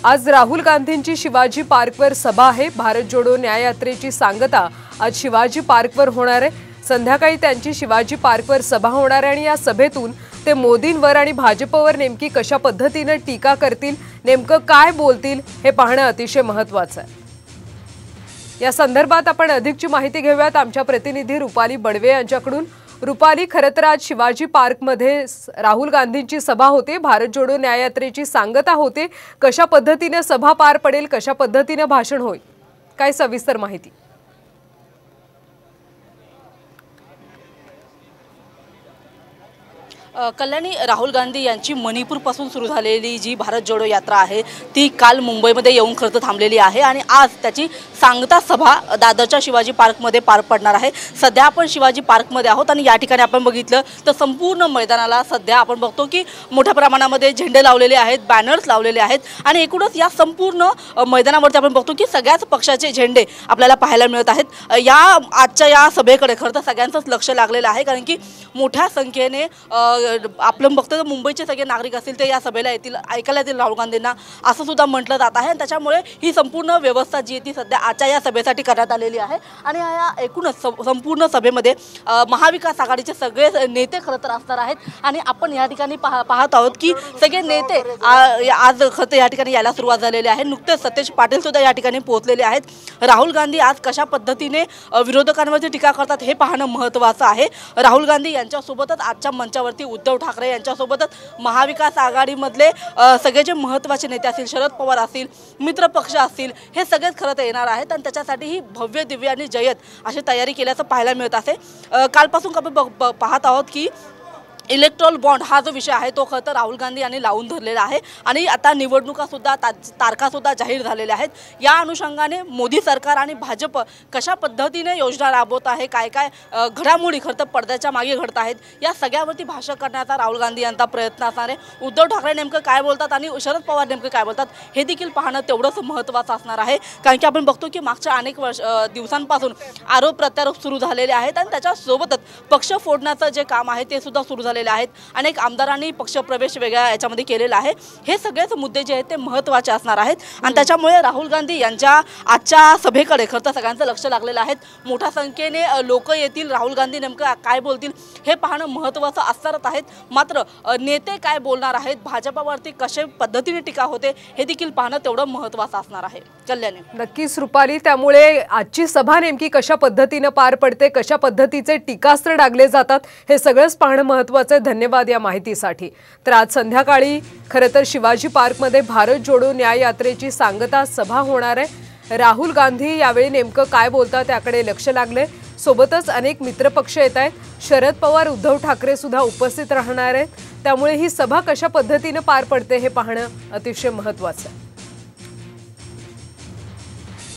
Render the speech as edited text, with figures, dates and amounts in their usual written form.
आज राहुल गांधींची शिवाजी पार्कवर सभा आहे। भारत जोडो न्याययात्रेची सांगता आज शिवाजी पार्कवर होणार आहे। संध्याकाळी त्यांची शिवाजी पार्कवर सभा होणार आहे आणि या सभेतून ते मोदींवर आणि भाजपवर नेमकी कशा पद्धतीने टीका करतील, नेमकं काय बोलतील हे पाहणं अतिशय महत्त्वाचं आहे। या संदर्भात आपण अधिकची माहिती घेऊयात आमच्या प्रतिनिधी रुपाली बडवे यांच्याकडून। रुपाली, खरं तर आज शिवाजी पार्कमध्ये राहुल गांधींची सभा होते, भारत जोडो न्याययात्रेची सांगता होते। कशा पद्धतीने सभा पार पडेल, कशा पद्धतीने भाषण होईल, काय सविस्तर माहिती? कल्याणी, राहुल गांधी यांची मणिपूरपासून सुरू झालेली जी भारत जोडो यात्रा आहे ती काल मुंबईमध्ये येऊन खरं तर थांबलेली आहे आणि आज त्याची सांगता सभा दादरच्या शिवाजी पार्कमध्ये पार पडणार आहे। सध्या आपण शिवाजी पार्कमध्ये आहोत आणि या ठिकाणी आपण बघितलं तर संपूर्ण मैदानाला सध्या आपण बघतो की मोठ्या प्रमाणामध्ये झेंडे लावलेले आहेत, बॅनर्स लावलेले आहेत आणि एकूणच या संपूर्ण मैदानावरती आपण बघतो की सगळ्याच पक्षाचे झेंडे आपल्याला पाहायला मिळत आहेत। आजच्या या सभेकडे खरं तर सगळ्यांचंच लक्ष लागलेलं आहे, कारण की मोठ्या संख्येने आपण बघतो तर मुंबईचे सगळे नागरिक असतील ते या सभेला येतील, ऐकायला येतील राहुल गांधींना, असं सुद्धा म्हटलं जात आहे। आणि त्याच्यामुळे ही संपूर्ण व्यवस्था जी आहे ती सध्या आजच्या या सभेसाठी करण्यात आलेली आहे आणि या एकूणच संपूर्ण सभेमध्ये महाविकास आघाडीचे सगळे नेते खरं तर असणार आहेत आणि आपण या ठिकाणी पाहत आहोत की सगळे नेते आज खरं तर या ठिकाणी यायला सुरुवात झालेली आहे। नुकतेच सतेज पाटील सुद्धा या ठिकाणी पोहोचलेले आहेत। राहुल गांधी आज कशा पद्धतीने विरोधकांवरती टीका करतात हे पाहणं महत्त्वाचं आहे। राहुल गांधी यांच्यासोबतच आजच्या मंचावरती उद्धव ठाकरे यांच्यासोबतच महाविकास आघाडीमधले सगळे जे महत्त्वाचे नेते असतील, शरद पवार असतील, मित्र पक्ष असतील, हे सगळेच खरं तर येणार आहेत आणि त्याच्यासाठी ही भव्य दिव्य आणि जय्यत अशी तयारी केल्याचं पाहायला मिळत आहे। कालपासून आपण पाहत आहोत की इलेक्ट्रॉल बॉन्ड हा जो विषय आहे तो खरं तर राहुल गांधी यांनी लावून धरलेला आहे आणि आता निवडणुकासुद्धा तारखासुद्धा जाहीर झालेल्या आहेत। या अनुषंगाने मोदी सरकार आणि भाजप कशा पद्धतीने योजना राबवत आहे, काय काय घडामोडी खरं तर पडद्याच्या मागे घडत आहेत, या सगळ्यावरती भाष्य करण्याचा राहुल गांधी यांचा प्रयत्न असणार आहे। उद्धव ठाकरे नेमकं काय बोलतात आणि शरद पवार नेमकं काय बोलतात हे देखील पाहणं तेवढंच महत्त्वाचं असणार आहे, कारण की आपण बघतो की मागच्या अनेक दिवसांपासून आरोप प्रत्यारोप सुरू झालेले आहेत आणि त्याच्यासोबतच पक्ष फोडण्याचं जे काम आहे ते सुद्धा सुरू झालेले आहेत। अनेक आमदारांनी पक्षप्रवेश वेगळ्या याच्यामध्ये केलेला आहे। हे सगळेच मुद्दे जे आहेत ते महत्त्वाचे असणार आहेत आणि त्याच्यामुळे राहुल गांधी यांच्या आजच्या सभेकडे खरं तर सगळ्यांचं लक्ष लागलेलं आहे। मोठ्या संख्येने लोक येतील, राहुल गांधी नेमकं काय बोलतील हे पाहणं महत्त्वाचं असणारच आहेत। मात्र नेते काय बोलणार आहेत, भाजपावरती कशा पद्धतीने टीका होते हे देखील पाहणं तेवढं महत्त्वाचं असणार आहे। कल्याणी, नक्कीच रुपाली, त्यामुळे आजची सभा नेमकी कशा पद्धतीने पार पडते, कशा पद्धतीचे टीकास्त्र डागले जातात हे सगळंच पाहणं महत्त्वाचं। धन्यवाद या माहितीसाठी। तर आज संध्याकाळी खरं तर शिवाजी पार्कमध्ये भारत जोडो न्याययात्रेची सांगता सभा होणार आहे। राहुल गांधी यावेळी नेमकं काय बोलतात त्याकडे लक्ष लागले। सोबतच अनेक मित्रपक्ष येत आहेत, शरद पवार, उद्धव ठाकरे सुद्धा उपस्थित राहणार आहेत। त्यामुळे ही सभा कशा पद्धतीने पार पडते हे पाहणं अतिशय महत्त्वाचं आहे।